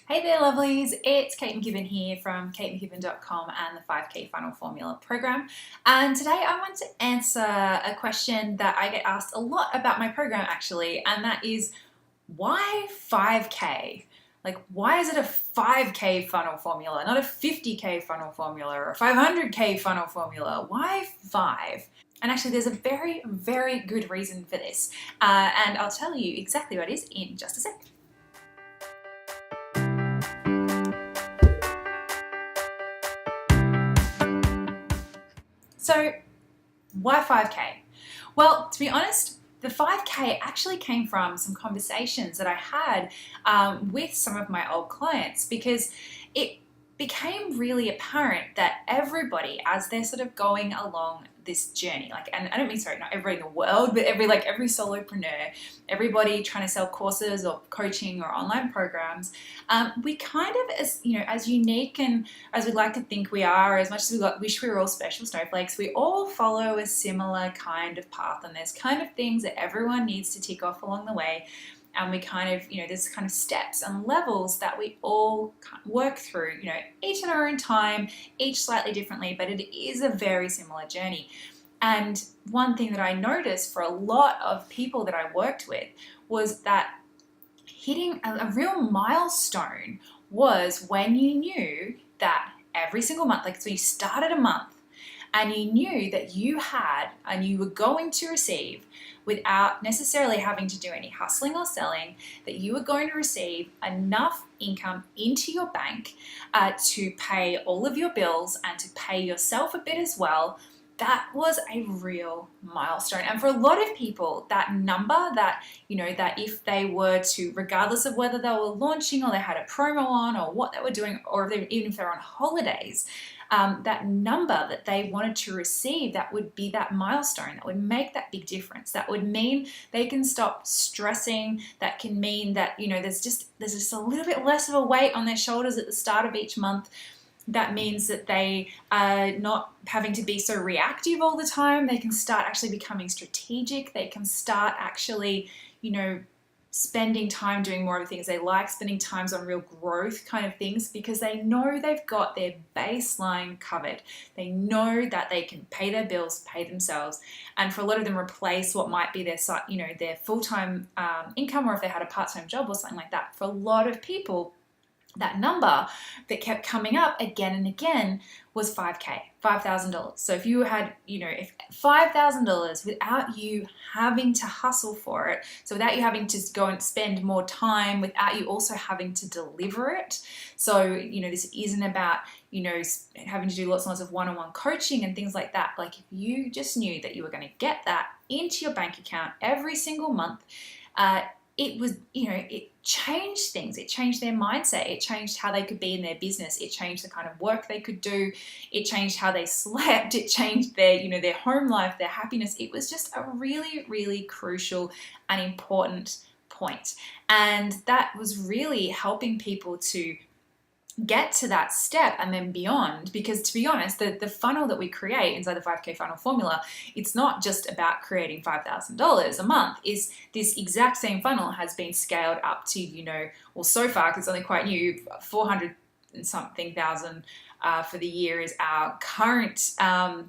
Hey there, lovelies. It's Kate McKibben here from katemckibbin.com and the 5K Funnel Formula program. And today I want to answer a question that I get asked a lot about my program actually, and that is why 5K? Like, why is it a 5K funnel formula, not a 50K funnel formula or a 500K funnel formula? Why 5? And actually, there's a very, very good reason for this. And I'll tell you exactly what it is in just a sec. So, why 5K? Well, to be honest, the 5K actually came from some conversations that I had with some of my old clients because it became really apparent that everybody, as they're sort of going along this journey, and I don't mean, sorry, not everybody in the world, but every solopreneur, everybody trying to sell courses or coaching or online programs, we kind of, as unique and as we'd like to think we are, as much as we wish we were all special snowflakes, we all follow a similar kind of path, and there's kind of things that everyone needs to tick off along the way. And we kind of, there's kind of steps and levels that we all work through, each in our own time, each slightly differently, but it is a very similar journey. And one thing that I noticed for a lot of people that I worked with was that hitting a real milestone was when you knew that every single month, so you started a month and you knew that you had and you were going to receive, without necessarily having to do any hustling or selling, that you were going to receive enough income into your bank to pay all of your bills and to pay yourself a bit as well. That was a real milestone. And for a lot of people, that number, that if they were to, regardless of whether they were launching or they had a promo on or what they were doing, or even if they're on holidays, that number that they wanted to receive, that would be that milestone, that would make that big difference. That would mean they can stop stressing. That can mean that, there's just a little bit less of a weight on their shoulders at the start of each month. That means that they are not having to be so reactive all the time. They can start actually becoming strategic. They can start actually, spending time doing more of the things they like, spending times on real growth kind of things, because they know they've got their baseline covered. They know that they can pay their bills, pay themselves, and for a lot of them replace what might be their full-time income, or if they had a part-time job or something like that. For a lot of people, that number that kept coming up again and again was 5K, $5,000. So if you had, if $5,000 without you having to hustle for it, so without you having to go and spend more time, without you also having to deliver it. So, this isn't about, having to do lots and lots of one-on-one coaching and things like that. Like, if you just knew that you were going to get that into your bank account every single month, it was, it changed things. It changed their mindset. It changed how they could be in their business. It changed the kind of work they could do. It changed how they slept. It changed their, their home life, their happiness. It was just a really, really crucial and important point. And that was really helping people to get to that step and then beyond, because to be honest, the funnel that we create inside the 5K funnel formula, it's not just about creating $5,000 a month. Is this exact same funnel has been scaled up to, so far, because it's only quite new, 400 and something thousand for the year is our current star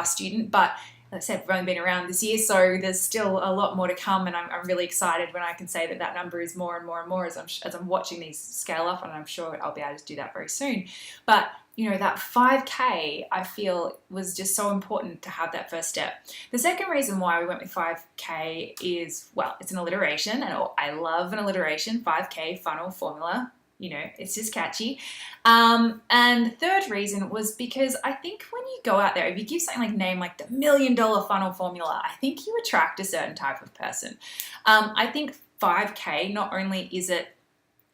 student. But like I said, we've only been around this year, so there's still a lot more to come, and I'm really excited when I can say that number is more and more and more as I'm watching these scale up, and I'm sure I'll be able to do that very soon. But that 5K, I feel, was just so important to have that first step. The second reason why we went with 5K is, well, it's an alliteration, and I love an alliteration, 5K funnel formula. It's just catchy. And the third reason was because I think when you go out there, if you give something like the $1 million funnel formula, I think you attract a certain type of person. I think 5K, not only is it,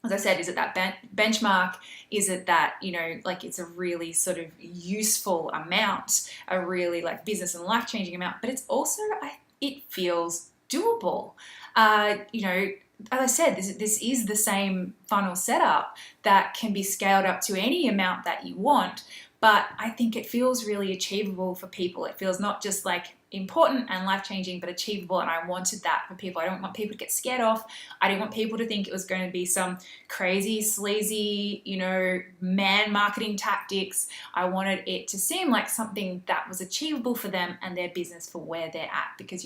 as I said, is it that benchmark? Is it that, it's a really sort of useful amount, a really business and life-changing amount, but it's also, it feels doable. As I said, this is the same funnel setup that can be scaled up to any amount that you want, but I think it feels really achievable for people. It feels not just like important and life-changing but achievable, and I wanted that for people. I don't want people to get scared off. I didn't want people to think it was going to be some crazy, sleazy, man marketing tactics. I wanted it to seem like something that was achievable for them and their business for where they're at, because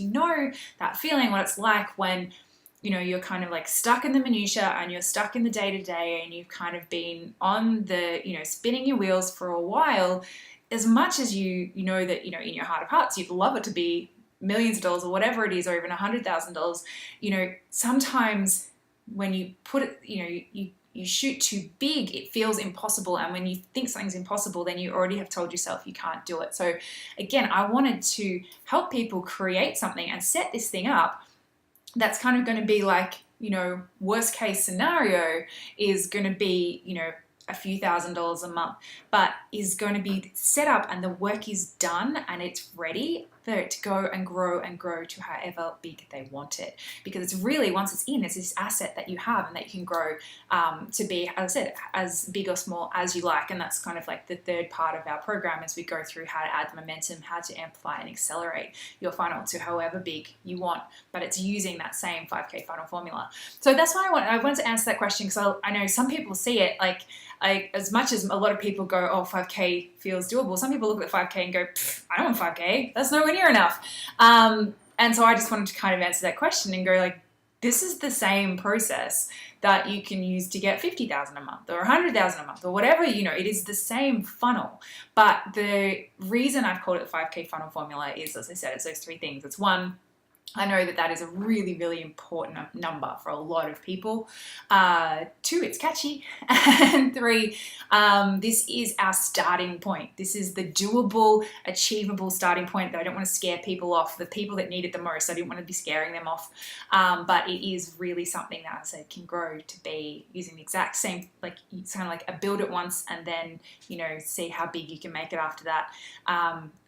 that feeling, what it's like when you're kind of like stuck in the minutia and you're stuck in the day-to-day and you've kind of been on the spinning your wheels for a while. As much as you know that in your heart of hearts you'd love it to be millions of dollars or whatever it is, or even $100,000, sometimes when you put it, you shoot too big, it feels impossible. And when you think something's impossible, then you already have told yourself you can't do it. So again, I wanted to help people create something and set this thing up that's kind of going to be like, worst case scenario is going to be, a few $1,000s a month, but is going to be set up and the work is done and it's ready for it to go and grow to however big they want it. Because it's really, once it's in, it's this asset that you have and that you can grow to be, as I said, as big or small as you like. And that's kind of like the third part of our program, as we go through how to add momentum, how to amplify and accelerate your funnel to however big you want, but it's using that same 5K funnel formula. So that's why I wanted to answer that question, because I know some people see it like, as much as a lot of people go, oh, 5K feels doable, some people look at the 5K and go, I don't want 5K, that's nowhere near enough. And so I just wanted to kind of answer that question and go like, this is the same process that you can use to get 50,000 a month or 100,000 a month or whatever, it is the same funnel. But the reason I've called it the 5K funnel formula is, as I said, it's those three things. It's one, I know that is a really, really important number for a lot of people. Two, it's catchy. And three, this is our starting point. This is the doable, achievable starting point that I don't want to scare people off, the people that need it the most. I didn't want to be scaring them off. But it is really something that I said can grow to be using the exact same, like it's kind of like a build it once and then, see how big you can make it after that.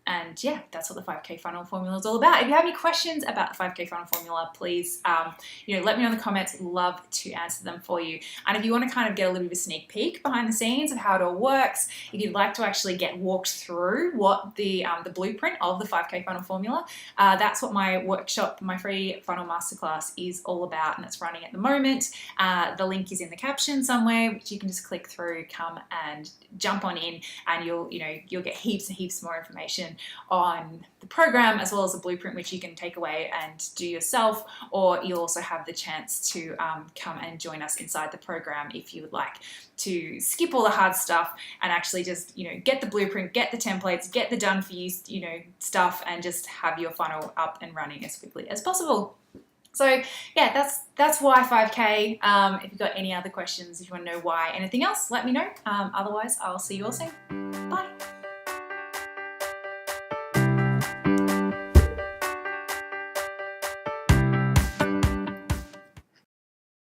And yeah, that's what the 5K funnel formula is all about. If you have any questions about the 5K funnel formula, please, let me know in the comments. Love to answer them for you. And if you want to kind of get a little bit of a sneak peek behind the scenes of how it all works, if you'd like to actually get walked through what the blueprint of the 5K funnel formula, that's what my workshop, my free funnel masterclass is all about, and it's running at the moment. The link is in the caption somewhere, which you can just click through, come and jump on in, and you'll get heaps and heaps more information on the program, as well as the blueprint, which you can take away and do yourself, or you'll also have the chance to come and join us inside the program if you would like to skip all the hard stuff and actually just get the blueprint, get the templates, get the done for you stuff, and just have your funnel up and running as quickly as possible. So yeah, that's why 5K. If you've got any other questions, if you want to know why anything else, let me know. Otherwise, I'll see you all soon. Bye.